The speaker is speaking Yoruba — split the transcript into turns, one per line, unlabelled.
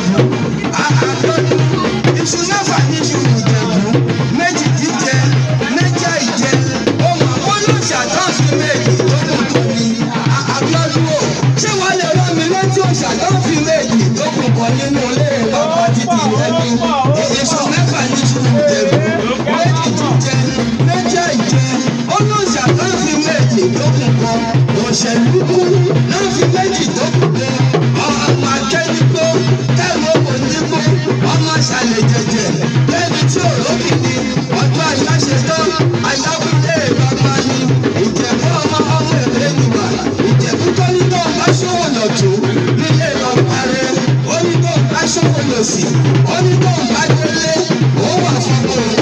Ìjẹ̀bú àádọ́dún iṣu mẹ́fà níṣu Ìjẹ̀bú méjì jíjẹ méjì àìjẹ ohun àkọlùṣà tó fi méjì tó kù tó ní Abíọ́dún o ṣé wàá lè rán mi létí òṣà tó fi méjì tó kù kọ nínú ilé bàbá títí ẹbí iṣu mẹ́fà níṣu Ìjẹ̀bú méjì jíjẹ méjì àìjẹ olóṣà tó fi méjì tó kù kọ òṣèlú kú ló fi méjì tó kù kọ ọmọ akẹ́nigbó kẹ́rù onígbó ọmọ ṣàlẹ̀ jẹjẹ lẹ́ni tí ò lókìkí ọjọ́ àyáṣe tán àyáwílé bàbá ni Ìjẹ̀bú ọmọ èrè nìwà Ìjẹ̀bú tó ní tó ń bá ṣòwò lọ́tún nílé lọ parẹ́ ó ní tó ń bá ṣòwò lọ́sì ó ní tó ń bá délé ó wà fún un.